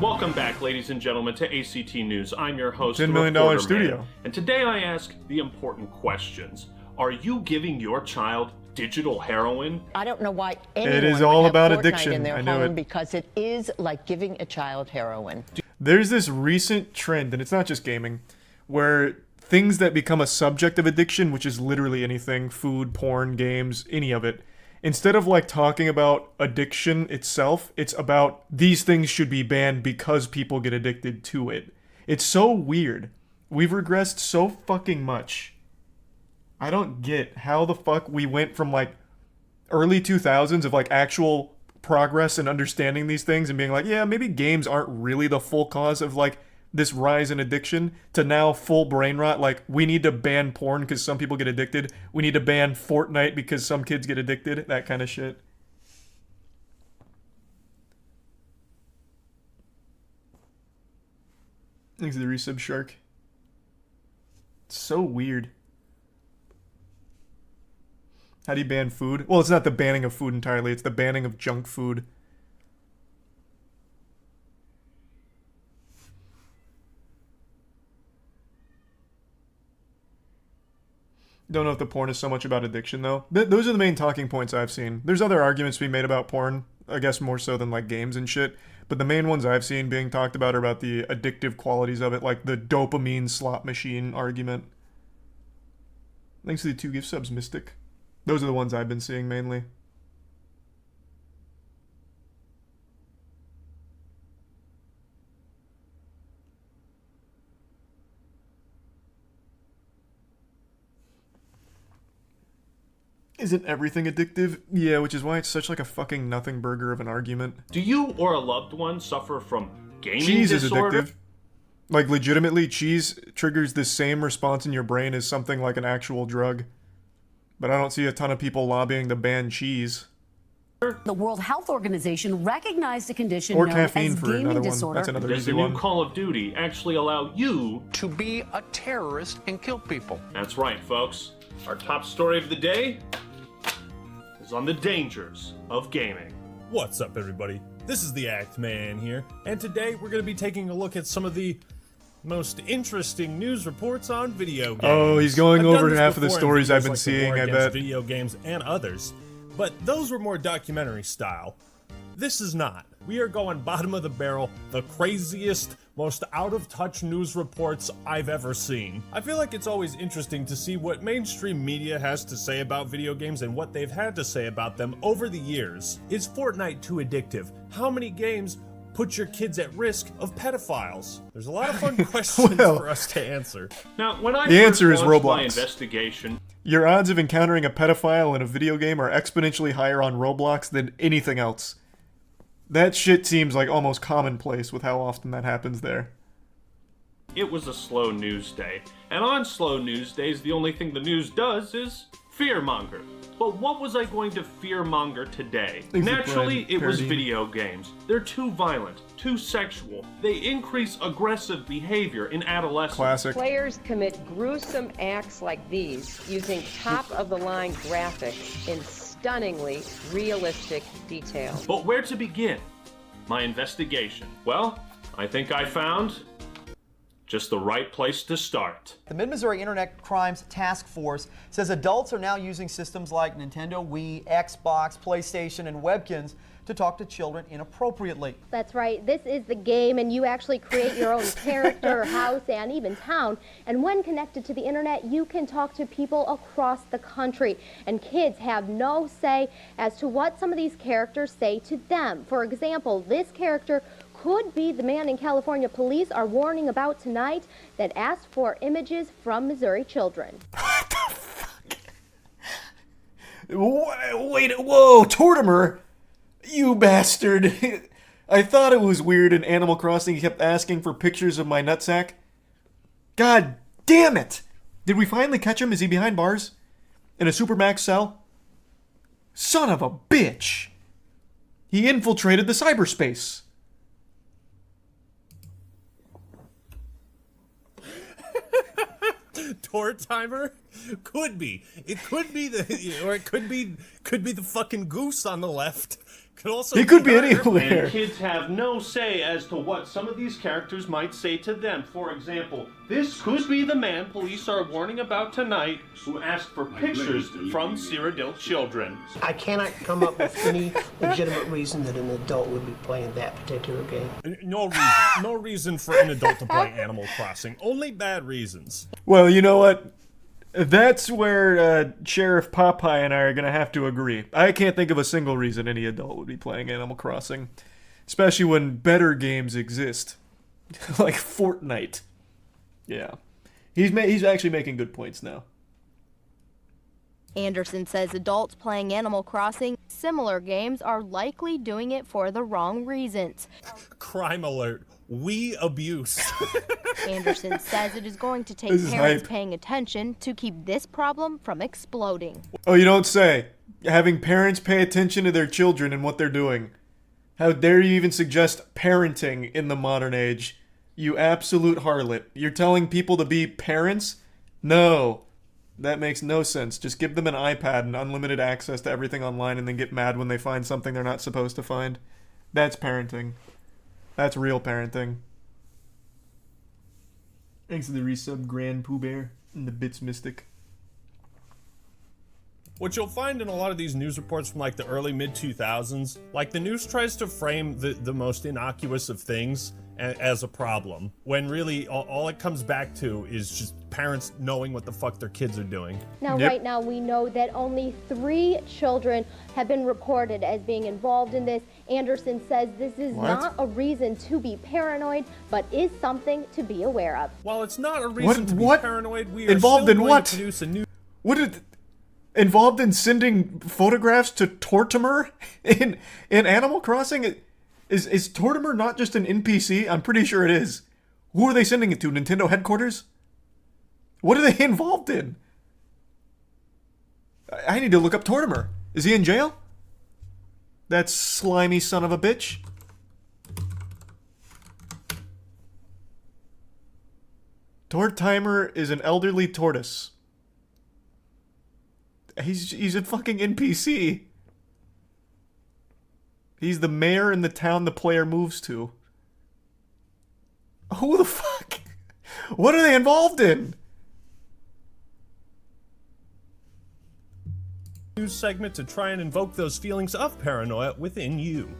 Welcome back, ladies and gentlemen, to ACT News. I'm your host, $10 million studio. Man, and today I ask the important questions. Are you giving your child digital heroin? I don't know why anyone it is all would about have Fortnite addiction. in their I knew home it. because it is like giving a child heroin. There's this recent trend, and it's not just gaming, where things that become a subject of addiction, which is literally anything, food, porn, games, any of it, instead of like talking about addiction itself, it's about these things should be banned because people get addicted to it. It's so weird. We've regressed so fucking much. I don't get how the fuck we went from like early 2000s of like actual progress and understanding these things and being like, yeah, maybe games aren't really the full cause of like this rise in addiction, to now full brain rot, like we need to ban porn because some people get addicted, we need to ban Fortnite because some kids get addicted, that kind of shit. Thanks to the resub shark. It's so weird. How do you ban food? Well, it's not the banning of food entirely, it's the banning of junk food. Don't know if the porn is so much about addiction, though. Those are the main talking points I've seen. There's other arguments to be made about porn, I guess more so than, like, games and shit. But the main ones I've seen being talked about are about the addictive qualities of it, like the dopamine slot machine argument. Thanks to the 2 gift subs, Mystic. Those are the ones I've been seeing mainly. Isn't everything addictive? Yeah, which is why it's such like a fucking nothing burger of an argument. Do you or a loved one suffer from gaming Cheese disorder? is addictive. Like, legitimately, cheese triggers the same response in your brain as something like an actual drug. But I don't see a ton of people lobbying to ban cheese. The World Health Organization recognized a condition Or known caffeine as for gaming another one. disorder. That's another Does easy the new one. Call of Duty actually allow you to be a terrorist and kill people? That's right, folks. Our top story of the day is on the dangers of gaming. What's up, everybody? This is the Act Man here, and today we're going to be taking a look at some of the most interesting news reports on video games. Oh, he's going I've done over this half of the before in stories videos I've been like the seeing, War I Against bet. Video games and others, but those were more documentary style. This is not. We are going bottom of the barrel, the craziest, most out-of-touch news reports I've ever seen. I feel like it's always interesting to see what mainstream media has to say about video games and what they've had to say about them over the years. Is Fortnite too addictive? How many games put your kids at risk of pedophiles? There's a lot of fun questions for us to answer. Now, when I The first answer is launched my Roblox. investigation, Your odds of encountering a pedophile in a video game are exponentially higher on Roblox than anything else. That shit seems like almost commonplace with how often that happens there. it was a slow news day. And on slow news days, the only thing the news does is fear-monger. But what was I going to fear-monger today? Things like Naturally, Brian it was Paradine. video games. They're too violent, too sexual. They increase aggressive behavior in adolescence. Classic. Players commit gruesome acts like these using top-of-the-line graphics in stunningly realistic detail. But where to begin? My investigation. Well, I think I found just the right place to start. The Mid-Missouri Internet Crimes Task Force says adults are now using systems like Nintendo Wii, Xbox, PlayStation, and Webkins to talk to children inappropriately. That's right. This is the game, and you actually create your own character, house, and even town. And when connected to the internet, you can talk to people across the country. And kids have no say as to what some of these characters say to them. For example, this character could be the man in California police are warning about tonight that asked for images from Missouri children. What the fuck? Wait, whoa, Tortimer! You bastard! I thought it was weird in Animal Crossing he kept asking for pictures of my nutsack. God damn it! Did we finally catch him? Is he behind bars? In a Supermax cell? Son of a bitch! He infiltrated the cyberspace. Tor timer? Could be. It could be or it could be the fucking goose on the left. Could also He could be her. anywhere. And kids have no say as to what some of these characters might say to them. For example, this could be the man police are warning about tonight who asked for pictures from Cyrodiil children. I cannot come up with any legitimate reason that an adult would be playing that particular game. No reason for an adult to play Animal Crossing. Only bad reasons. Well, you know what? That's where Sheriff Popeye and I are going to have to agree. I can't think of a single reason any adult would be playing Animal Crossing. Especially when better games exist. Like Fortnite. Yeah. He's actually making good points now. Anderson says adults playing Animal Crossing, similar games, are likely doing it for the wrong reasons. Crime alert. We abuse. Anderson says it is going to take This parents is hype. paying attention to keep this problem from exploding. Oh, you don't say. Having parents pay attention to their children and what they're doing. How dare you even suggest parenting in the modern age? You absolute harlot. You're telling people to be parents? No. That makes no sense. Just give them an iPad and unlimited access to everything online and then get mad when they find something they're not supposed to find. That's parenting. That's real parenting. Thanks to the resub Grand Pooh Bear and the Bits Mystic. What you'll find in a lot of these news reports from like the early mid-2000s, like the news tries to frame the most innocuous of things as a problem, when really all it comes back to is just parents knowing what the fuck their kids are doing. Now, right now, we know that only 3 children have been reported as being involved in this. Anderson says this is not a reason to be paranoid, but is something to be aware of. While it's not a reason to be paranoid, we are Involved still in going what? to produce a new... Involved in sending photographs to Tortimer in Animal Crossing? Is Tortimer not just an NPC? I'm pretty sure it is. Who are they sending it to? Nintendo headquarters? What are they involved in? I need to look up Tortimer. Is he in jail? That slimy son of a bitch. Tortimer is an elderly tortoise. He's a fucking NPC. He's the mayor in the town the player moves to. Who the fuck? What are they involved in? news segment to try and invoke those feelings of paranoia within you.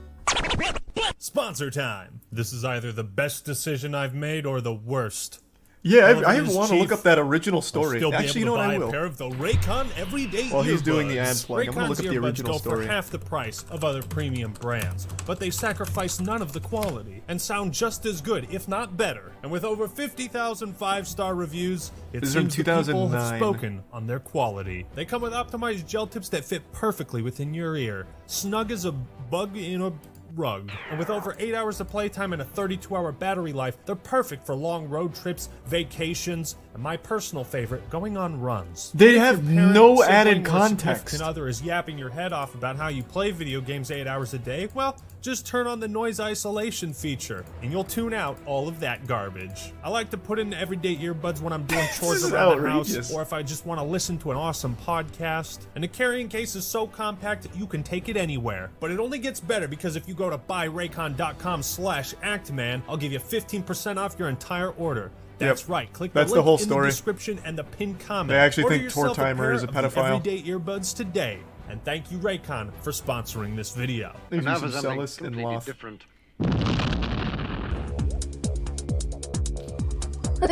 Sponsor time. This is either the best decision I've made or the worst. Yeah, I want to look up that original story. Still Actually, you know what, I will. A pair of the Raycon everyday While he's doing the earbuds. ad plug, I'm gonna look up the Raycon's original earbuds story. go for half the price of other premium brands, but they sacrifice none of the quality and sound just as good, if not better. And with over 50,000 five-star reviews, it This is from seems the people have 2009. spoken on their quality. They come with optimized gel tips that fit perfectly within your ear, snug as a bug in a rug. And with over 8 hours of playtime and a 32-hour battery life, they're perfect for long road trips, vacations, and my personal favorite, going on runs. They If have your parent, no sibling, added or context. significant other is yapping your head off about how you play video games 8 hours a day, well, just turn on the noise isolation feature, and you'll tune out all of that garbage. I like to put in everyday earbuds when I'm doing chores is around the house, outrageous. or if I just want to listen to an awesome podcast. And the carrying case is so compact, you can take it anywhere. But it only gets better because if you go to buyraycon.com/actman, I'll give you 15% off your entire order. That's Yep. right. Click That's the the link whole in story. the description and the pinned comment. They actually Order think yourself Tortimer pair is a of the pedophile. everyday earbuds today. And thank you, Raycon, for sponsoring this video. Thank you, Now for some something Celis and completely Loth. different.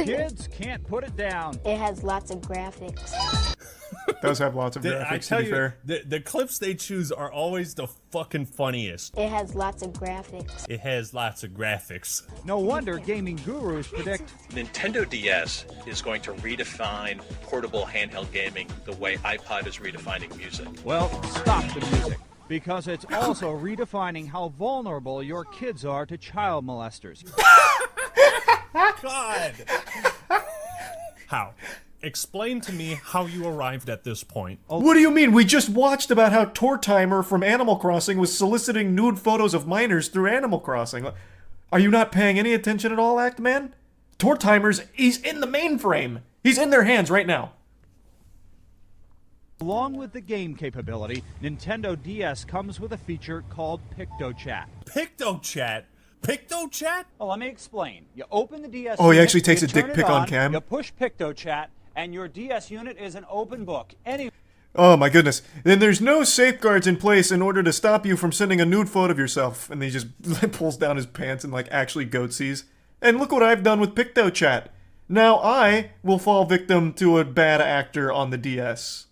Kids can't put it down. It has lots of graphics. Does have lots of I graphics, tell to be you, fair. the clips they choose are always the fucking funniest. It has lots of graphics. It has lots of graphics. No wonder gaming gurus predict Nintendo DS is going to redefine portable handheld gaming the way iPod is redefining music. well, stop the music. Because it's also redefining how vulnerable your kids are to child molesters. God! How? Explain to me how you arrived at this point. What do you mean? We just watched about how Tortimer from Animal Crossing was soliciting nude photos of minors through Animal Crossing. Are you not paying any attention at all, Act Man? Tortimer's, he's in the mainframe. He's in their hands right now. Along with the game capability, Nintendo DS comes with a feature called PictoChat. PictoChat? PictoChat? Well, let me explain. You open the DS Oh, he unit, actually takes you a dick turn it pic on cam? You push PictoChat, and your DS unit is an open book. Oh my goodness. Then there's no safeguards in place in order to stop you from sending a nude photo of yourself. And he just pulls down his pants and like actually goatsies. And look what I've done with PictoChat. Now I will fall victim to a bad actor on the DS.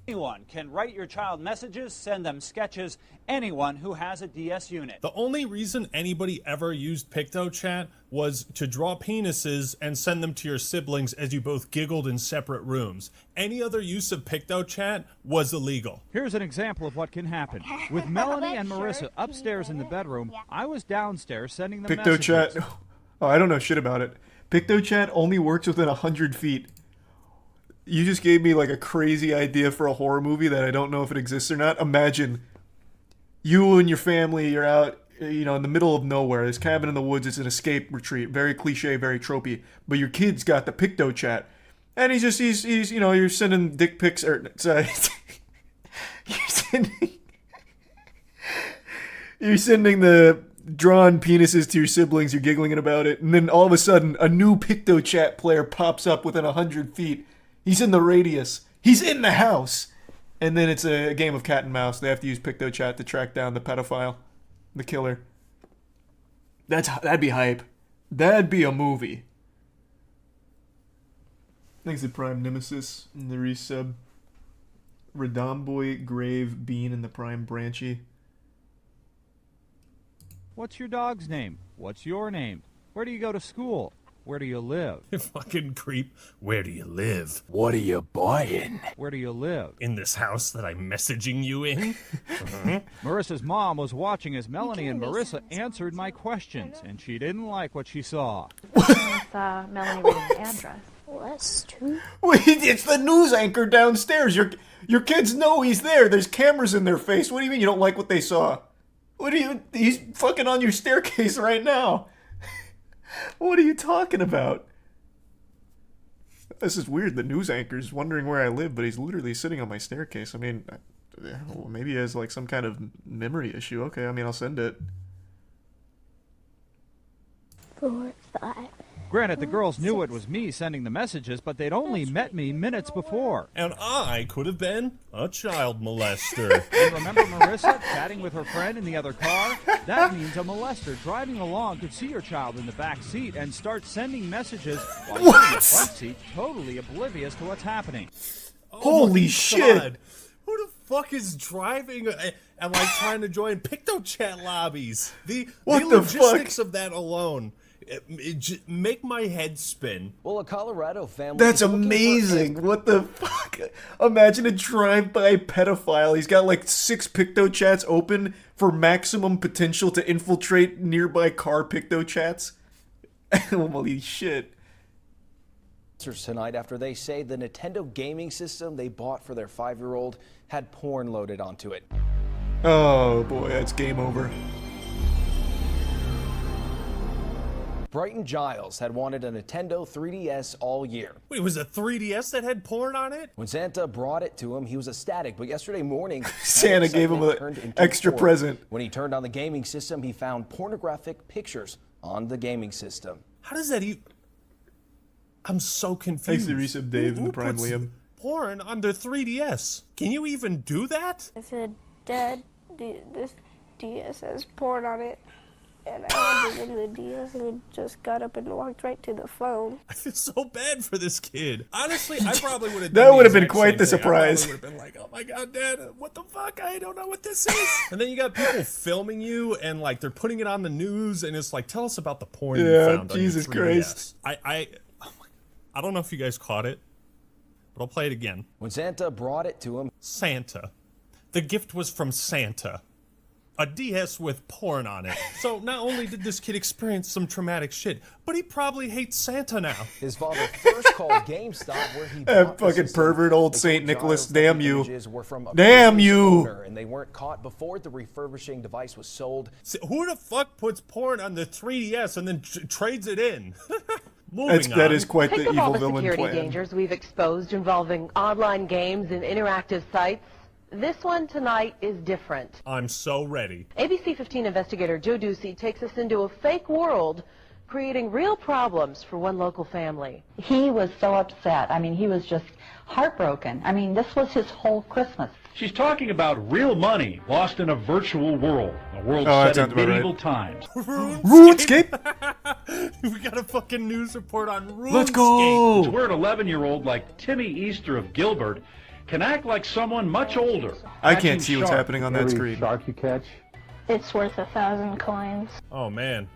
Anyone can write your child messages, send them sketches, anyone who has a DS unit. The only reason anybody ever used PictoChat was to draw penises and send them to your siblings as you both giggled in separate rooms. Any other use of PictoChat was illegal. Here's an example of what can happen. With Melanie and Marissa upstairs in the bedroom, I was downstairs sending them messages. PictoChat. Oh, I don't know shit about it. PictoChat only works within 100 feet. You just gave me like a crazy idea for a horror movie that I don't know if it exists or not. Imagine you and your family, you're out, you know, in the middle of nowhere. This cabin in the woods, it's an escape retreat. Very cliche, very tropey. But your kid's got the PictoChat. And he's you know, you're sending dick pics, or you're sending the drawn penises to your siblings, you're giggling about it, and then all of a sudden, a new PictoChat player pops up within 100 feet. He's in the radius. He's in the house. And then it's a game of cat and mouse. They have to use PictoChat to track down the pedophile, the killer. That'd be hype. That'd be a movie. Thanks to Prime Nemesis in the resub. Radomboy, Grave, Bean, and the Prime Branchy. What's your dog's name? What's your name? Where do you go to school? Where do you live? You fucking creep. Where do you live? What are you buying? Where do you live? In this house that I'm messaging you in? Marissa's mom was watching as Melanie and Marissa answered my questions, and she didn't like what she saw. Melanie reading the address. Well, that's true. Wait, it's the news anchor downstairs. Your kids know he's there. There's cameras in their face. What do you mean you don't like what they saw? He's fucking on your staircase right now. What are you talking about? This is weird. The news anchor's wondering where I live, but he's literally sitting on my staircase. I mean, maybe he has like some kind of memory issue. Okay, I mean, I'll send it. 4, 5. Granted, the girls knew it was me sending the messages, but they'd only met me minutes before. And I could have been a child molester. And remember Marissa chatting with her friend in the other car? That means a molester driving along could see your child in the back seat and start sending messages while you're in the front seat, totally oblivious to what's happening. Holy shit! Who the fuck is driving and like trying to join PictoChat lobbies? The logistics of that alone. Make my head spin. Well, a Colorado family... That's amazing. What the fuck? Imagine a drive-by pedophile. He's got like 6 PictoChats open for maximum potential to infiltrate nearby car PictoChats. Holy shit. Tonight after they say the Nintendo gaming system they bought for their 5-year-old had porn loaded onto it. Oh boy, that's game over. Brighton Giles had wanted a Nintendo 3DS all year. Wait, it was a 3DS that had porn on it? When Santa brought it to him, he was ecstatic, but yesterday morning, Santa gave him an extra present. When he turned on the gaming system, he found pornographic pictures on the gaming system. How does that even... I'm so confused. Thanks to Resub Dave and the Prime Liam. Porn on the 3DS? Can you even do that? I said, Dad, this DS has porn on it. And I went in the DS and he just got up and walked right to the phone. I feel so bad for this kid. Honestly, I probably would have. That would have been quite the surprise. I would have been like, "Oh my god, Dad, what the fuck? I don't know what this is." And then you got people filming you, and like they're putting it on the news, and it's like, "Tell us about the porn you found." Jesus on your 3DS. Christ! I don't know if you guys caught it, but I'll play it again. When Santa brought it to him, Santa, the gift was from Santa. A DS with porn on it. So not only did this kid experience some traumatic shit, but he probably hates Santa now. His father first called GameStop where he that fucking pervert old Saint Nicholas, damn you. Damn you. And they weren't caught before the refurbishing device was sold. Who the fuck puts porn on the 3DS and then trades it in? That is quite Think the of all evil the villain security plan. dangers we've exposed involving online games and interactive sites. This one tonight is different. I'm so ready. ABC 15 investigator Joe Ducey takes us into a fake world, creating real problems for one local family. He was so upset. I mean, he was just heartbroken. I mean, this was his whole Christmas. She's talking about real money lost in a virtual world. A world set in medieval times. RuneScape? We got a fucking news report on RuneScape. Let's go! It's where an 11-year-old like Timmy Easter of Gilbert can act like someone much older. I can't see what's happening on that screen. Shark you catch? It's worth 1,000 coins. Oh man,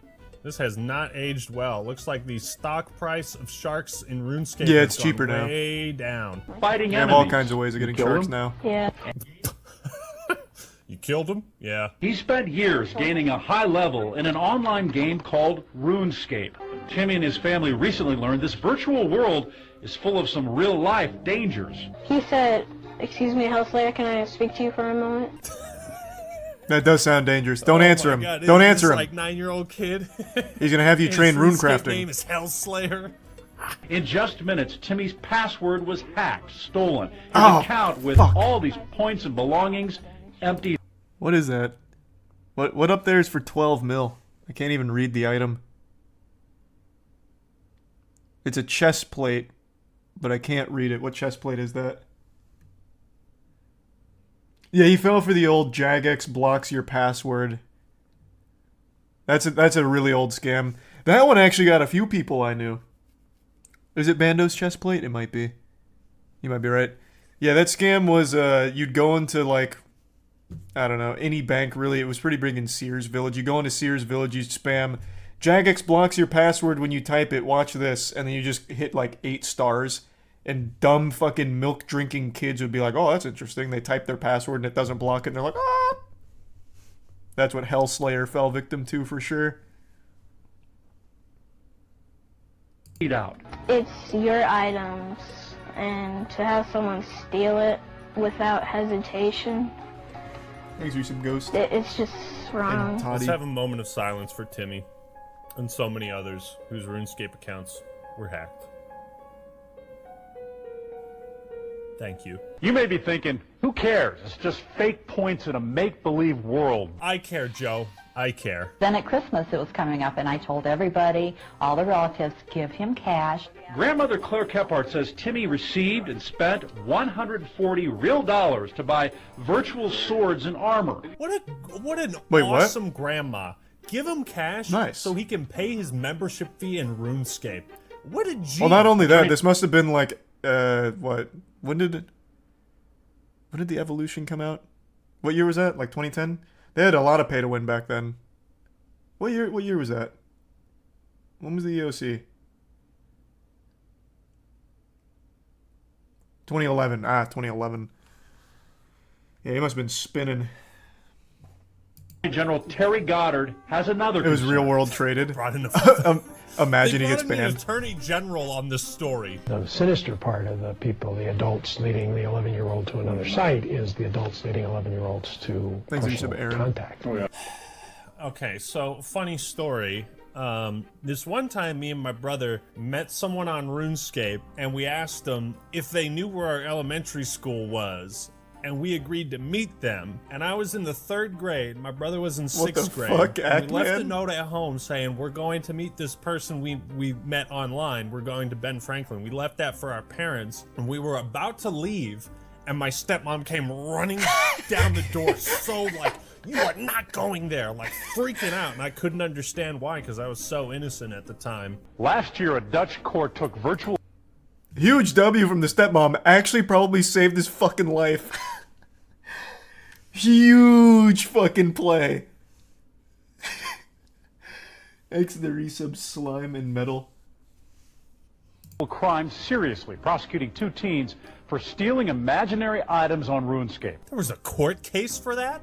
this has not aged well. Looks like the stock price of sharks in RuneScape Yeah, has it's gone cheaper now. way down. Fighting You have all kinds of ways of getting sharks now. Yeah. You killed him? Yeah. He spent years gaining a high level in an online game called RuneScape. Timmy and his family recently learned this virtual world is full of some real-life dangers. He said, "Excuse me, Hellslayer, can I speak to you for a moment?" That does sound dangerous. Don't answer him. God, Don't this answer him. Like 9-year-old kid. He's gonna have you And train his rune RuneScape crafting. name is Hellslayer. In just minutes, Timmy's password was hacked, stolen. His Oh, account with all these points and belongings empty. What is that? What up there is for 12 mil? I can't even read the item. It's a chest plate, but I can't read it. What chest plate is that? Yeah, he fell for the old Jagex blocks your password. That's a really old scam. That one actually got a few people I knew. Is it Bando's chest plate? It might be. You might be right. Yeah, that scam was you'd go into like, I don't know, any bank really. It was pretty big in Sears Village. You go into Sears Village, you spam Jagex blocks your password when you type it, watch this, and then you just hit like 8 stars. And dumb fucking milk drinking kids would be like, oh, that's interesting. They type their password and it doesn't block it, and they're like, ah. That's what Hellslayer fell victim to for sure. Out. It's your items, and to have someone steal it without hesitation, Thanks for some ghost. it's just wrong. Let's have a moment of silence for Timmy and so many others whose RuneScape accounts were hacked. Thank you. You may be thinking, who cares? It's just fake points in a make-believe world. I care, Joe. I care. Then at Christmas it was coming up, and I told everybody, all the relatives, give him cash. Grandmother Claire Kephart says Timmy received and spent $140 real to buy virtual swords and armor. What an Wait, what? awesome grandma. Give him cash so he can pay his membership fee in RuneScape. What a G. Well, not only that, this must have been like, what? When did the Evolution come out? What year was that? Like 2010? They had a lot of pay to win back then. What year was that? When was the EOC? 2011. 2011. Yeah, he must have been spinning. General Terry Goddard has another It was concern. real world traded. Brought in a Imagine they he gets brought in the banned. Attorney General on this story. The sinister part of the people, the adults leading the 11-year-old to another site, is the adults leading 11-year-olds to Thanks for personal some Aaron. contact. Okay, so funny story. This one time, me and my brother met someone on RuneScape, and we asked them if they knew where our elementary school was, and we agreed to meet them. And I was in the 3rd grade, my brother was in 6th grade. Fuck, and we left a Ackman? note at home saying, we're going to meet this person we met online. We're going to Ben Franklin. We left that for our parents, and we were about to leave, and my stepmom came running down the door, so like, you are not going there, like freaking out, and I couldn't understand why, because I was so innocent at the time. Last year, a Dutch court took virtual... Huge W from the stepmom. Actually probably saved his fucking life. Huge fucking play. X the resub slime and metal. crime seriously, prosecuting 2 teens for stealing imaginary items on RuneScape. There was a court case for that?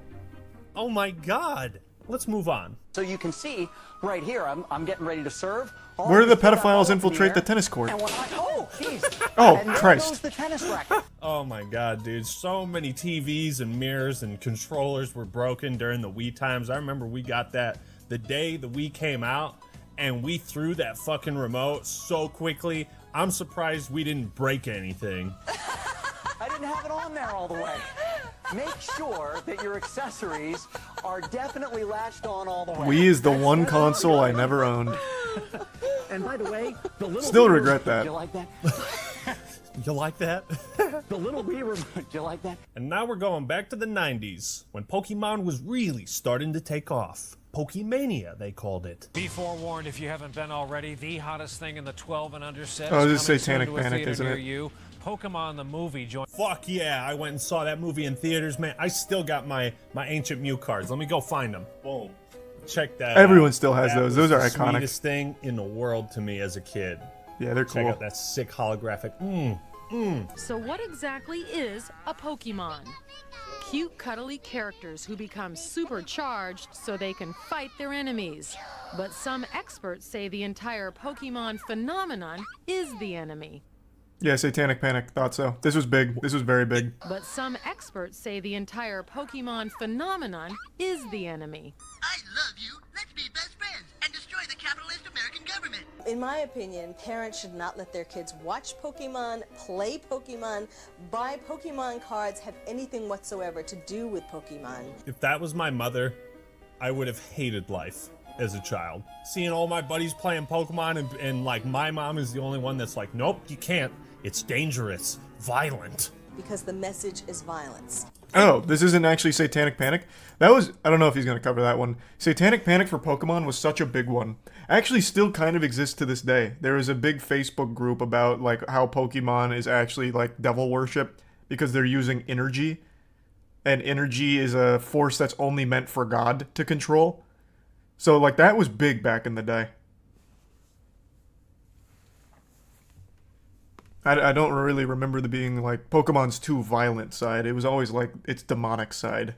Oh my god. Let's move on. So you can see right here, I'm getting ready to serve. All Where do the these stuff pedophiles out in infiltrate the air, tennis court? and when oh, jeez. Oh, And there Christ. goes the tennis racket. Oh my god, dude. So many TVs and mirrors and controllers were broken during the Wii times. I remember we got that the day the Wii came out, and we threw that fucking remote so quickly, I'm surprised we didn't break anything. I didn't have it on there all the way. Make sure that your accessories are definitely latched on all the way. Wii is the one console I never owned. And by the way, the little Still Wii regret remote, that. You like that? You like that? The little Wii remote, you like that? And now we're going back to the 90s, when Pokemon was really starting to take off. Pokemania, they called it. Be forewarned if you haven't been already. The hottest thing in the 12 and under set Oh, is this is coming Satanic soon to a Panic, theater isn't near it? you. Pokemon the movie joined. Fuck yeah, I went and saw that movie in theaters, man. I still got my Ancient Mew cards. Let me go find them. Boom. Check that Everyone out. still has That those. was Those are the iconic. Sweetest thing in the world to me as a kid. Yeah, they're Check cool. out that sick holographic. So what exactly is a Pokemon? Cute, cuddly characters who become supercharged so they can fight their enemies. But some experts say the entire Pokemon phenomenon is the enemy. Yeah, Satanic Panic. Thought so. This was big. This was very big. But some experts say the entire Pokemon phenomenon is the enemy. I love you. Let's be best friends and destroy the capitalist American government. In my opinion, parents should not let their kids watch Pokemon, play Pokemon, buy Pokemon cards, have anything whatsoever to do with Pokemon. If that was my mother, I would have hated life as a child. Seeing all my buddies playing Pokemon and like my mom is the only one that's like, nope, you can't. It's dangerous, violent. Because the message is violence. Oh, this isn't actually Satanic Panic? That was, I don't know if he's going to cover that one. Satanic Panic for Pokemon was such a big one. Actually still kind of exists to this day. There is a big Facebook group about like how Pokemon is actually like devil worship because they're using energy. And energy is a force that's only meant for God to control. So like that was big back in the day. I don't really remember the being like Pokemon's too violent side. It was always like its demonic side.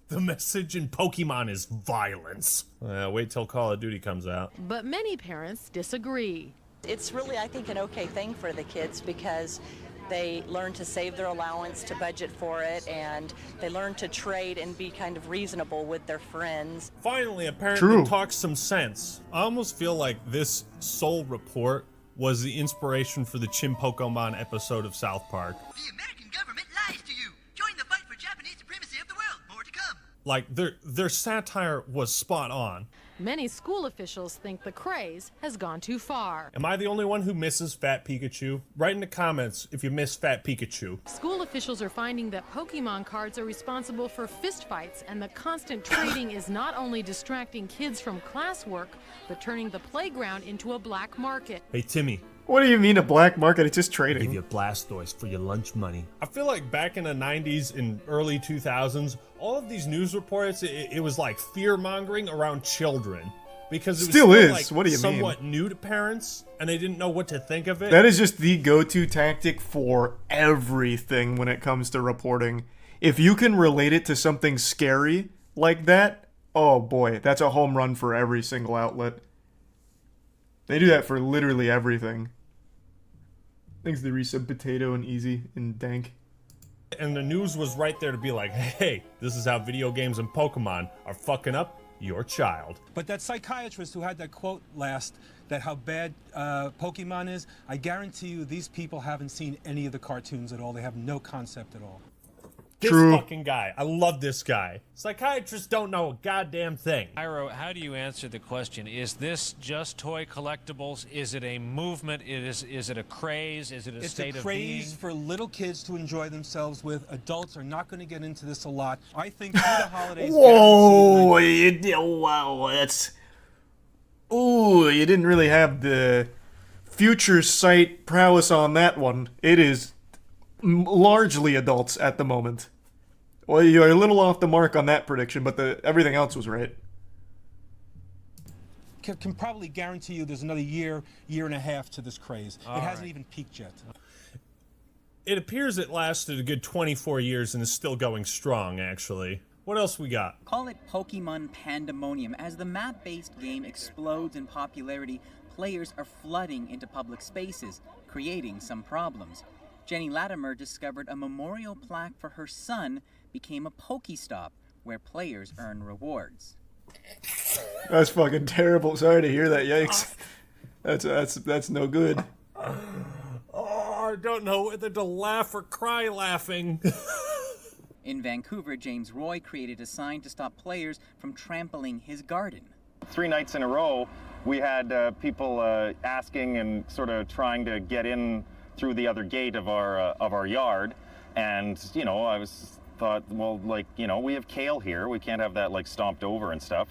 The message in Pokemon is violence. Wait till Call of Duty comes out. But many parents disagree. It's really, I think, an okay thing for the kids because they learn to save their allowance, to budget for it, and they learn to trade and be kind of reasonable with their friends. Finally, apparently True. talks some sense. I almost feel like this sole report was the inspiration for the Pokemon episode of South Park. The American government lies to you. Join the fight for Japanese supremacy of the world. More to come. Like, their satire was spot on. Many school officials think the craze has gone too far. Am I the only one who misses Fat Pikachu? Write in the comments if you miss Fat Pikachu. School officials are finding that Pokemon cards are responsible for fistfights, and the constant trading is not only distracting kids from classwork, but turning the playground into a black market. Hey, Timmy. What do you mean a black market? It's just Give trading. you Blastoise for your lunch money. I feel like back in the 90s and early 2000s, all of these news reports, it was like fear-mongering around children. Because it was Still is. like What do you mean? somewhat new to parents, and they didn't know what to think of it. That is just the go-to tactic for everything when it comes to reporting. If you can relate it to something scary like that, oh boy, that's a home run for every single outlet. They do that for literally everything. Thanks to the resub Potato and Easy and Dank. And the news was right there to be like, hey, this is how video games and Pokemon are fucking up your child. But that psychiatrist who had that quote last, that how bad Pokemon is, I guarantee you these people haven't seen any of the cartoons at all. They have no concept at all. This True. fucking guy. I love this guy. Psychiatrists don't know a goddamn thing. Iro, how do you answer the question? Is this just toy collectibles? Is it a movement? Is it a craze? Is it a state It's a of being? craze for little kids to enjoy themselves with. Adults are not going to get into this a lot. I think through the holidays... Whoa, wow, that's... Ooh, you didn't really have the future sight prowess on that one. It is largely adults at the moment. Well, you're a little off the mark on that prediction, but everything else was right. Can probably guarantee you there's another year and a half to this craze. All it hasn't right. even peaked yet. It appears it lasted a good 24 years and is still going strong, actually. What else we got? Call it Pokemon Pandemonium. As the map-based game explodes in popularity, players are flooding into public spaces, creating some problems. Jenny Latimer discovered a memorial plaque for her son became a Pokestop, where players earn rewards. That's fucking terrible. Sorry to hear that. Yikes. That's no good. Oh, I don't know whether to laugh or cry laughing. In Vancouver, James Roy created a sign to stop players from trampling his garden. 3 nights in a row, we had people asking and sort of trying to get in through the other gate of our yard, and you know, I thought, well, like, you know, we have kale here, we can't have that like stomped over and stuff.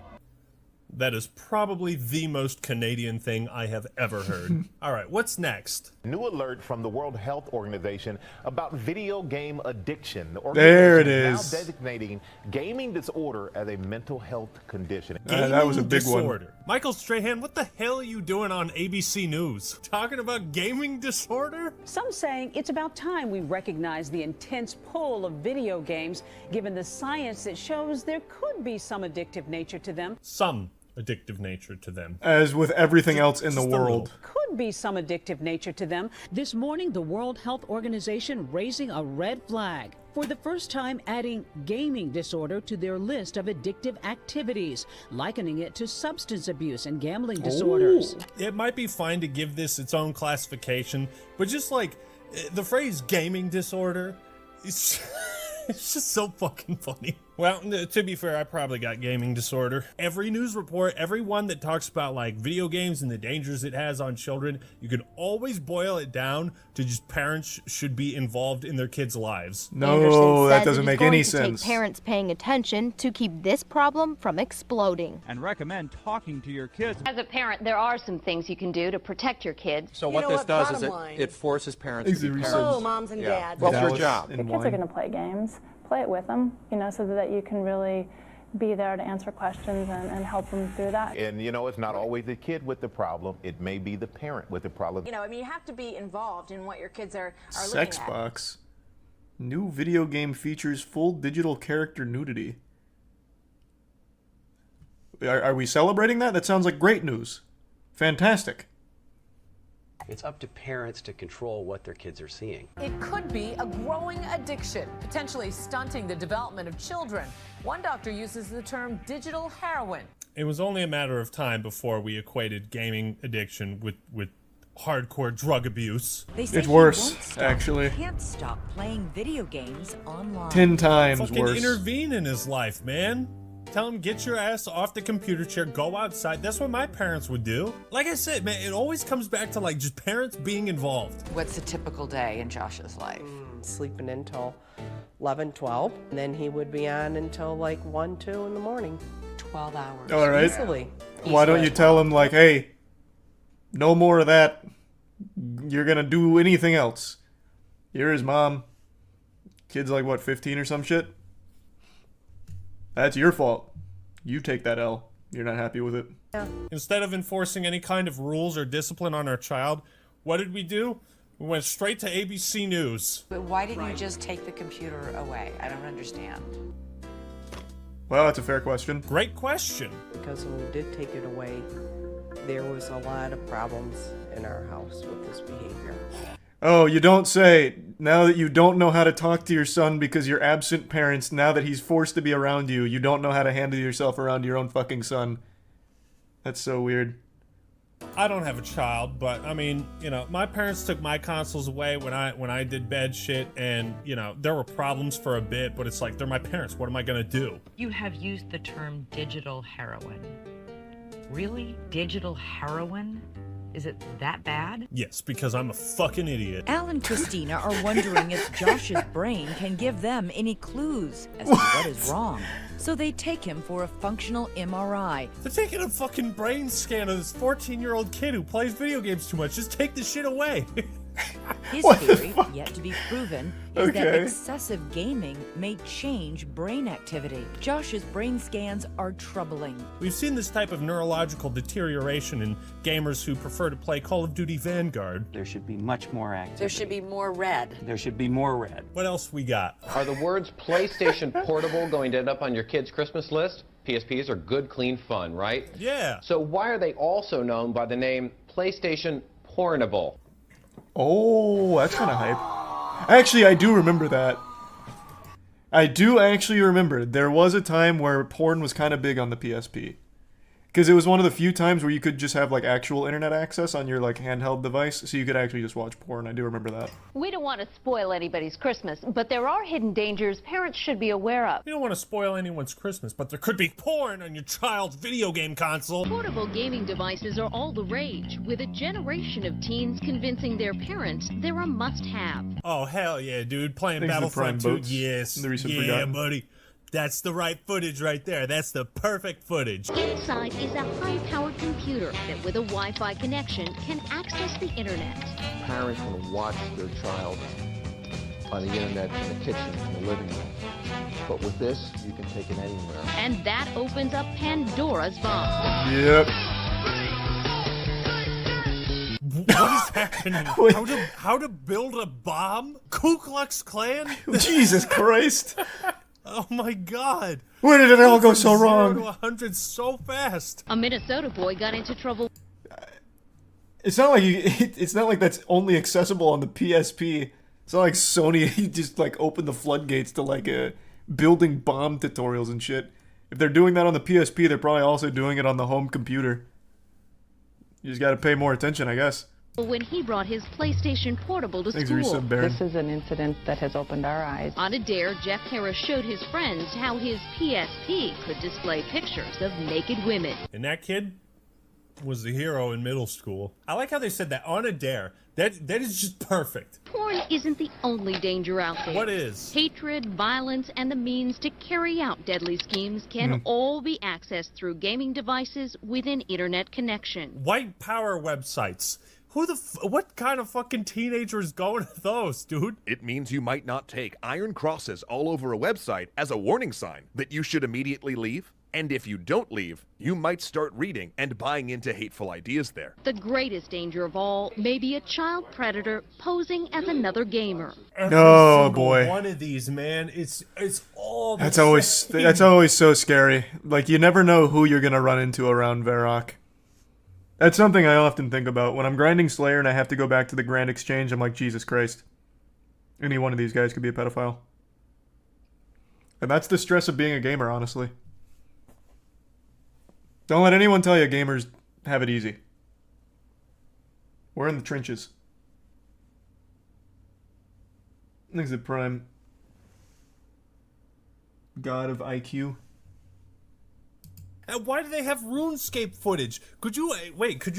That is probably the most Canadian thing I have ever heard. All right, what's next? New alert from the World Health Organization about video game addiction. The There it organization is. Now designating gaming disorder as a mental health condition. That was a big disorder. one. Michael Strahan, what the hell are you doing on ABC News? Talking about gaming disorder? Some saying it's about time we recognize the intense pull of video games, given the science that shows there could be some addictive nature to them. Some addictive nature to them. As with everything else in the Just a world. Could be some addictive nature to them. This morning, the World Health Organization raising a red flag. For the first time, adding gaming disorder to their list of addictive activities, likening it to substance abuse and gambling disorders. It might be fine to give this its own classification, but just like the phrase gaming disorder, it's just so fucking funny. Well, to be fair, I probably got gaming disorder. Every news report, every one that talks about like video games and the dangers it has on children, you can always boil it down to just parents should be involved in their kids' lives. No, that doesn't make any Take sense. parents paying attention to keep this problem from exploding. And recommend talking to your kids. As a parent, there are some things you can do to protect your kids. So what this does is it forces parents to be parents. Hello, moms and dads. What's your job? Kids are going to play games. Play it with them, you know, so that you can really be there to answer questions and help them through that. And you know, it's not always the kid with the problem. It may be the parent with the problem. You know, I mean, you have to be involved in what your kids are looking Sex at. box. New video game features full digital character nudity. Are we celebrating that? That sounds like great news. Fantastic. It's up to parents to control what their kids are seeing. It could be a growing addiction, potentially stunting the development of children. One doctor uses the term digital heroin. It was only a matter of time before we equated gaming addiction with hardcore drug abuse. It's worse, actually. Can't stop playing video games online. 10 times Fucking worse. intervene in his life, man. Tell him, get your ass off the computer chair, go outside. That's what my parents would do. Like I said, man, it always comes back to like just parents being involved. What's a typical day in Josh's life? Sleeping until 11, 12, and then he would be on until like 1, 2 in the morning. 12 hours. All right. Easily. Why don't you tell him, like, hey, no more of that. You're going to do anything else. You're his mom. Kid's like, what, 15 or some shit? That's your fault. You take that L. You're not happy with it. Yeah. Instead of enforcing any kind of rules or discipline on our child, what did we do? We went straight to ABC News. But why didn't you just take the computer away? I don't understand. Well, that's a fair question. Great question. Because when we did take it away, there was a lot of problems in our house with his behavior. Oh, you don't say. Now that you don't know how to talk to your son because you're absent parents, now that he's forced to be around you, you don't know how to handle yourself around your own fucking son. That's so weird. I don't have a child, but I mean, you know, my parents took my consoles away when I did bad shit, and you know, there were problems for a bit, but it's like, they're my parents. What am I gonna do? You have used the term digital heroin. Really? Digital heroin? Is it that bad? Yes, because I'm a fucking idiot. Al and Christina are wondering if Josh's brain can give them any clues as to what is wrong. So they take him for a functional MRI. They're taking a fucking brain scan of this 14-year-old kid who plays video games too much. Just take the shit away. His theory, yet to be proven, is that excessive gaming may change brain activity. Josh's brain scans are troubling. We've seen this type of neurological deterioration in gamers who prefer to play Call of Duty Vanguard. There should be much more activity. There should be more red. There should be more red. What else we got? Are the words PlayStation Portable going to end up on your kid's Christmas list? PSPs are good, clean fun, right? Yeah. So why are they also known by the name PlayStation Portable? Oh, that's kind of hype. Actually, I do remember that. I do actually remember there was a time where porn was kind of big on the PSP. Because it was one of the few times where you could just have like actual internet access on your like handheld device, so you could actually just watch porn. I do remember that. We don't want to spoil anybody's Christmas, but there are hidden dangers parents should be aware of. You don't want to spoil anyone's Christmas, but there could be porn on your child's video game console. Portable gaming devices are all the rage, with a generation of teens convincing their parents they're a must-have. Oh, hell yeah, dude. Playing Thanks to Battlefront Prime 2. Boats. Yes. The recent Yeah, Forgotten. buddy. That's the right footage right there. That's the perfect footage. Inside is a high-powered computer that, with a Wi-Fi connection, can access the internet. Parents want to watch their child on the internet, in the kitchen, in the living room. But with this, you can take it anywhere. And that opens up Pandora's box. Yep. What is happening? How to build a bomb? Ku Klux Klan? Jesus Christ. Oh my God! Where did it all go From so 0 wrong? to 100 so fast. A Minnesota boy got into trouble. It's not like it's not like that's only accessible on the PSP. It's not like Sony just like opened the floodgates to like building bomb tutorials and shit. If they're doing that on the PSP, they're probably also doing it on the home computer. You just got to pay more attention, I guess. When he brought his PlayStation Portable to Thanks, school. Resub Baron. This is an incident that has opened our eyes. On a dare, Jeff Harris showed his friends how his PSP could display pictures of naked women. And that kid was the hero in middle school. I like how they said that on a dare. That is just perfect. Porn isn't the only danger out there. What is? Hatred, violence, and the means to carry out deadly schemes can all be accessed through gaming devices with an internet connection. White power websites. What kind of fucking teenager is going to those, dude? It means you might not take iron crosses all over a website as a warning sign that you should immediately leave. And if you don't leave, you might start reading and buying into hateful ideas there. The greatest danger of all may be a child predator posing as another gamer. Oh boy. One of these, man. It's all the That's always so scary. Like you never know who you're gonna run into around Varrock. That's something I often think about. When I'm grinding Slayer and I have to go back to the Grand Exchange, I'm like, Jesus Christ. Any one of these guys could be a pedophile. And that's the stress of being a gamer, honestly. Don't let anyone tell you gamers have it easy. We're in the trenches. Thanks to Prime. God of IQ. And why do they have RuneScape footage? Could you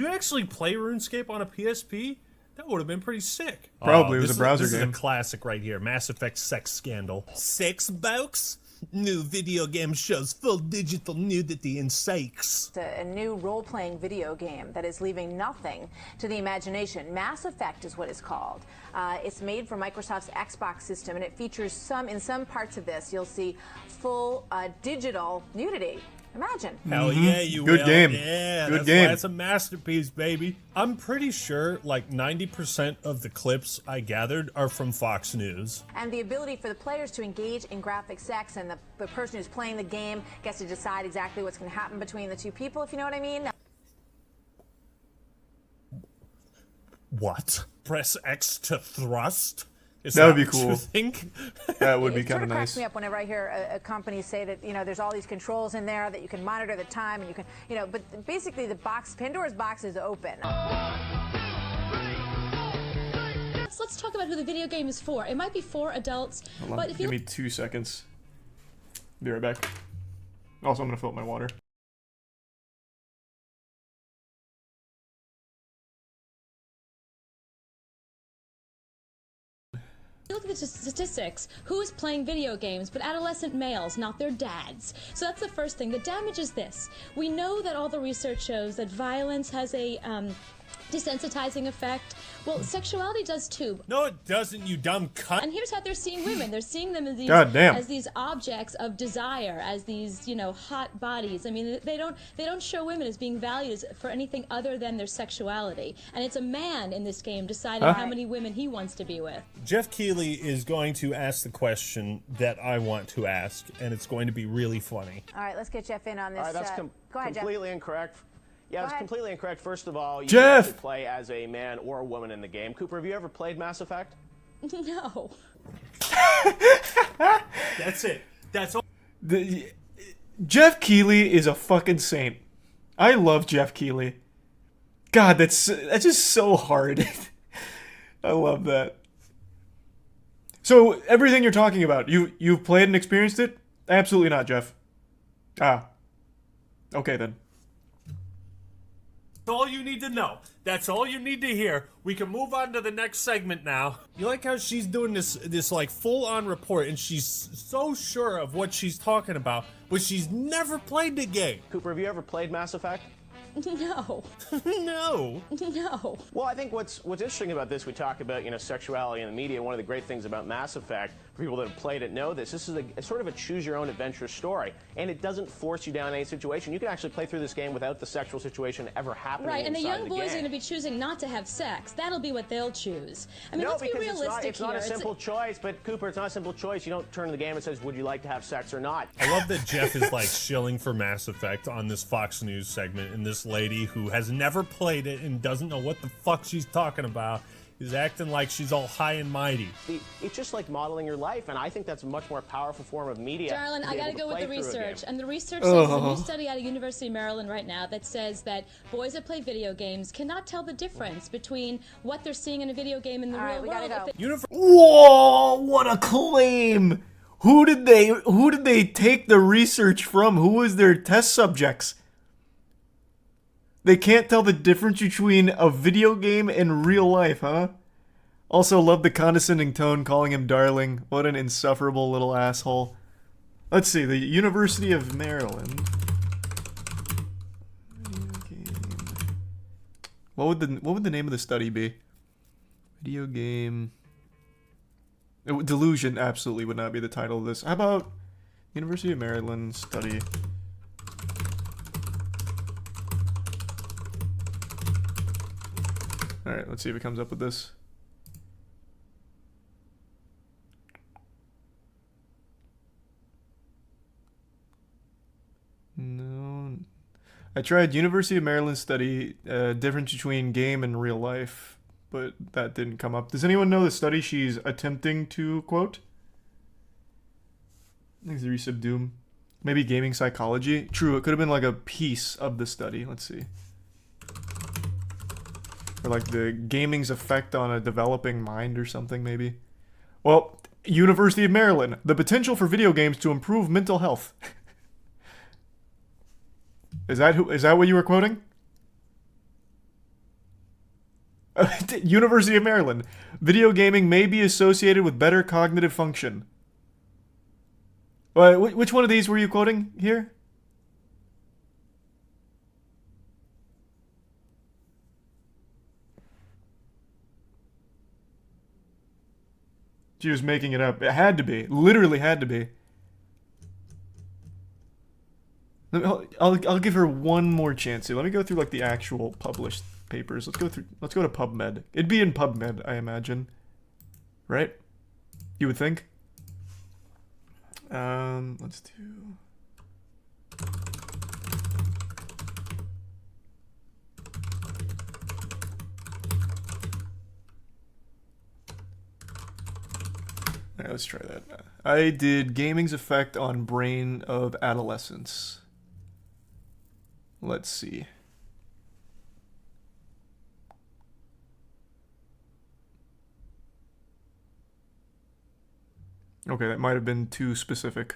actually play RuneScape on a PSP? That would have been pretty sick. Probably, it was a browser game. game. This is a classic right here. Mass Effect sex scandal. Sex box? New video game shows full digital nudity and sex. It's a new role-playing video game that is leaving nothing to the imagination. Mass Effect is what it's called. It's made for Microsoft's Xbox system, and it features in some parts of this, you'll see full digital nudity. Imagine. Hell yeah, you Good will. game. Yeah, Good that's game. why it's a masterpiece, baby. I'm pretty sure like 90% of the clips I gathered are from Fox News. And the ability for the players to engage in graphic sex, and the person who's playing the game gets to decide exactly what's going to happen between the two people, if you know what I mean. What? Press X to thrust? Is That would be what cool. You think? That would be It kind sort of of cracks nice. me up whenever I hear a company say that, there's all these controls in there that you can monitor the time and you can, but basically Pandora's box is open. Let's talk about who the video game is for. It might be for adults, Hold on, but if you give me 2 seconds. Be right back. Also, I'm gonna fill up my water. look at the statistics, who is playing video games but adolescent males, not their dads? So that's the first thing. The damage is this. We know that all the research shows that violence has a desensitizing effect. Well, sexuality does too. No, it doesn't, you dumb cunt. And here's how they're seeing women. They're seeing them as these, as these objects of desire, as these, hot bodies. I mean, they don't show women as being valued for anything other than their sexuality. And it's a man in this game deciding how many women he wants to be with. Jeff Keighley is going to ask the question that I want to ask, and it's going to be really funny. All right, let's get Jeff in on this. All right, that's go ahead, completely Jeff. incorrect. Yeah, it's completely incorrect. First of all, you Jeff! can play as a man or a woman in the game. Cooper, have you ever played Mass Effect? No. That's it. That's all. Jeff Keighley is a fucking saint. I love Jeff Keighley. God, that's just so hard. I love that. So everything you're talking about, you've played and experienced it? Absolutely not, Jeff. Ah. Okay then. That's all you need to know. That's all you need to hear. We can move on to the next segment now. You like how she's doing this like full-on report, and she's so sure of what she's talking about, but she's never played the game. Cooper, have you ever played Mass Effect? No. No. No. Well, I think what's interesting about this, we talk about, sexuality in the media. One of the great things about Mass Effect, for people that have played it know this is a sort of a choose-your-own-adventure story, and it doesn't force you down any situation. You can actually play through this game without the sexual situation ever happening. Right, and the young boys game. are going to be choosing not to have sex. That'll be what they'll choose. I mean, no, let's be because realistic it's not a simple choice, but Cooper, it's not a simple choice. You don't turn to the game and says, would you like to have sex or not? I love that Jeff is like shilling for Mass Effect on this Fox News segment, and this lady who has never played it and doesn't know what the fuck she's talking about is acting like she's all high and mighty. It's just like modeling your life, and I think that's a much more powerful form of media. Darlin, I gotta go with the research. And the research says there's a new study out of University of Maryland right now that says that boys that play video games cannot tell the difference between what they're seeing in a video game and the real world. Whoa, what a claim! Who did they take the research from? Who was their test subjects? They can't tell the difference between a video game and real life, huh? Also, love the condescending tone, calling him darling. What an insufferable little asshole. Let's see, the University of Maryland. What would the name of the study be? Video game. Delusion absolutely would not be the title of this. How about University of Maryland study? Alright, let's see if it comes up with this. No. I tried University of Maryland study, difference between game and real life, but that didn't come up. Does anyone know the study she's attempting to quote? I think it's the Recep Doom. Maybe gaming psychology? True, it could have been like a piece of the study. Let's see. Or like the gaming's effect on a developing mind or something, maybe. Well, University of Maryland. The potential for video games to improve mental health. Is that what you were quoting? University of Maryland. Video gaming may be associated with better cognitive function. Which one of these were you quoting here? She was making it up. It had to be. Literally had to be. I'll give her one more chance here. Let me go through like the actual published papers. Let's go to PubMed. It'd be in PubMed, I imagine. Right? You would think? Let's do... Alright, let's try that. I did gaming's effect on brain of adolescents. Let's see. Okay, that might have been too specific.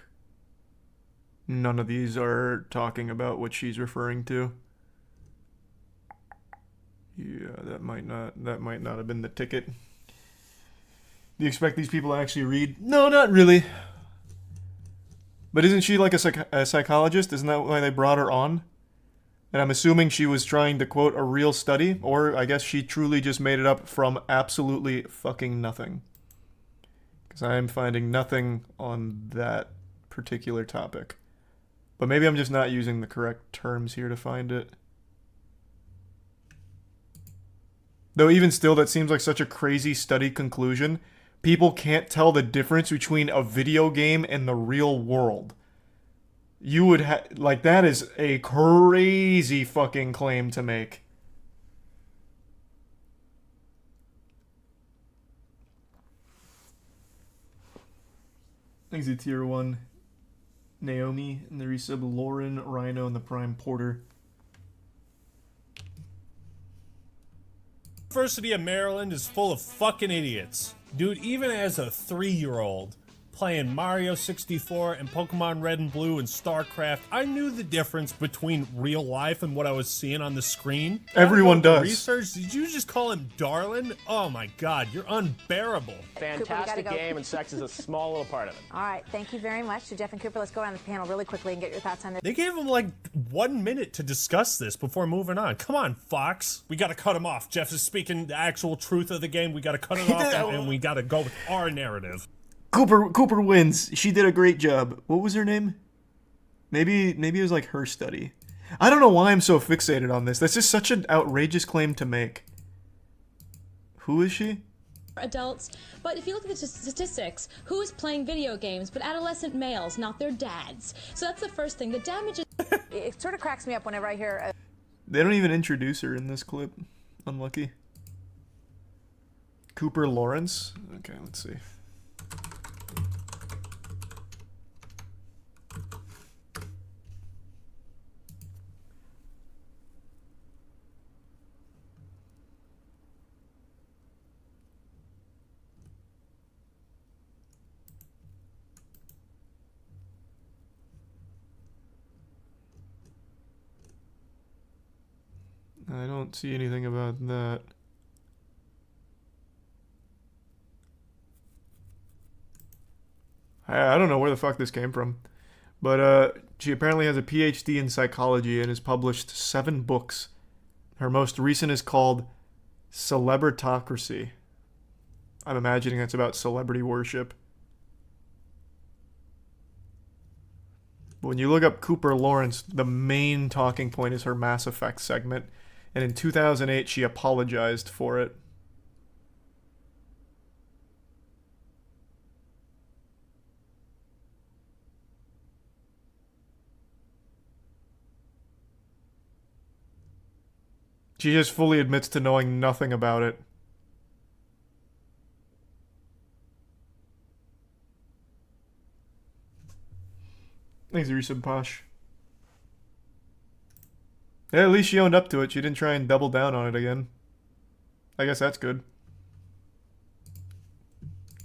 None of these are talking about what she's referring to. Yeah, that might not have been the ticket. Do you expect these people to actually read? No, not really. But isn't she like a psychologist? Isn't that why they brought her on? And I'm assuming she was trying to quote a real study, or I guess she truly just made it up from absolutely fucking nothing. Because I am finding nothing on that particular topic. But maybe I'm just not using the correct terms here to find it. Though even still, that seems like such a crazy study conclusion. People can't tell the difference between a video game and the real world. You would like, that is a crazy fucking claim to make. Thanks to Tier 1. Naomi and the resub Lauren, Rhino, and the Prime Porter. University of Maryland is full of fucking idiots. Dude, even as a 3-year-old playing Mario 64 and Pokemon Red and Blue and StarCraft, I knew the difference between real life and what I was seeing on the screen. Everyone does. Research, did you just call him darling? Oh my god, you're unbearable. Fantastic game, and sex is a small little part of it. All right, thank you very much to Jeff and Cooper. Let's go around the panel really quickly and get your thoughts on this. They gave him like 1 minute to discuss this before moving on. Come on, Fox. We gotta cut him off. Jeff is speaking the actual truth of the game. We gotta cut it off and we gotta go with our narrative. Cooper wins. She did a great job. What was her name? Maybe it was like her study. I don't know why I'm so fixated on this. That's just such an outrageous claim to make. Who is she? Adults, but if you look at the statistics, who is playing video games but adolescent males, not their dads? So that's the first thing. The damage is... It sort of cracks me up whenever I hear... They don't even introduce her in this clip. Unlucky. Cooper Lawrence? Okay, let's see. I don't see anything about that. I don't know where the fuck this came from. But she apparently has a PhD in psychology and has published 7 books. Her most recent is called Celebritocracy. I'm imagining that's about celebrity worship. But when you look up Cooper Lawrence, the main talking point is her Mass Effect segment. And in 2008, she apologized for it. She just fully admits to knowing nothing about it. Thanks, Resub Posh. Yeah, at least she owned up to it. She didn't try and double down on it again. I guess that's good.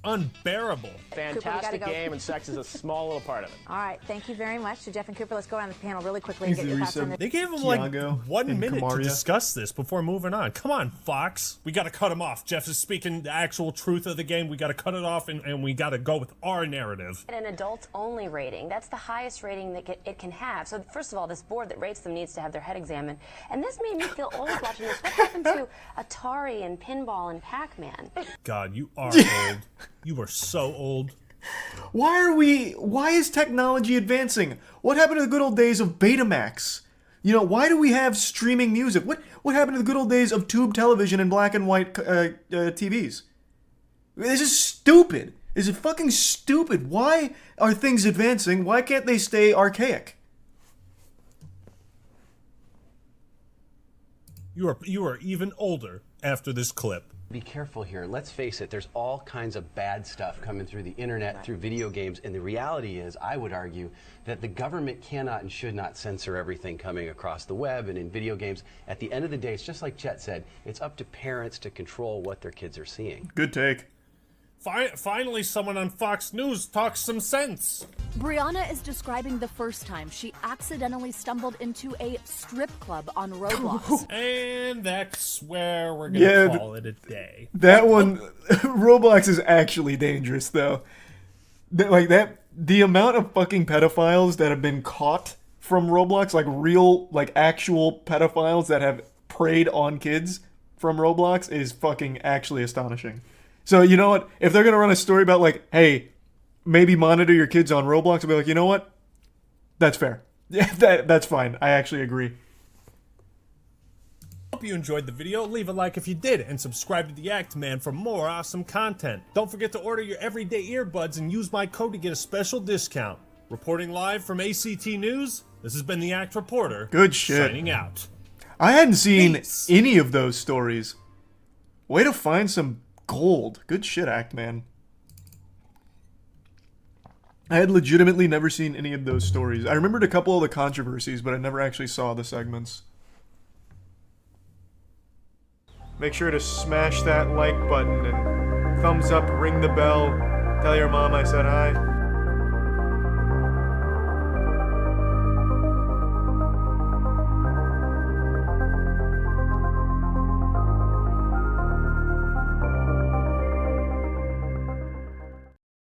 Unbearable. Fantastic game, and sex is a small little part of it. All right, thank you very much to Jeff and Cooper. Let's go around the panel really quickly and get your thoughts on this. They gave him like 1 minute to discuss this before moving on. Come on, Fox. We gotta cut him off. Jeff is speaking the actual truth of the game. We gotta cut it off and we gotta go with our narrative. An adult-only rating. That's the highest rating that it can have. So first of all, this board that rates them needs to have their head examined. And this made me feel old watching this. What happened to Atari and Pinball and Pac-Man? God, you are old. You are so old. Why is technology advancing? What happened to the good old days of Betamax? You know, why do we have streaming music? What happened to the good old days of tube television and black and white TVs? This is stupid. This is fucking stupid. Why are things advancing? Why can't they stay archaic? You are even older after this clip. Be careful here. Let's face it, there's all kinds of bad stuff coming through the internet, through video games, and the reality is, I would argue, that the government cannot and should not censor everything coming across the web and in video games. At the end of the day, it's just like Chet said, it's up to parents to control what their kids are seeing. Good take. Finally, someone on Fox News talks some sense. Brianna is describing the first time she accidentally stumbled into a strip club on Roblox. And that's where we're going to call it a day. That one, Roblox is actually dangerous, though. The amount of fucking pedophiles that have been caught from Roblox, like real, like actual pedophiles that have preyed on kids from Roblox is fucking actually astonishing. So, you know what? If they're going to run a story about, like, hey, maybe monitor your kids on Roblox, I'll be like, you know what? That's fair. Yeah, that's fine. I actually agree. Hope you enjoyed the video. Leave a like if you did, and subscribe to the Act Man for more awesome content. Don't forget to order your everyday earbuds and use my code to get a special discount. Reporting live from ACT News, this has been the Act Reporter. Good shit. Signing out. I hadn't seen any of those stories. Way to find some gold. Good shit, Act Man. I had legitimately never seen any of those stories. I remembered a couple of the controversies, but I never actually saw the segments. Make sure to smash that like button and thumbs up, ring the bell, tell your mom I said hi.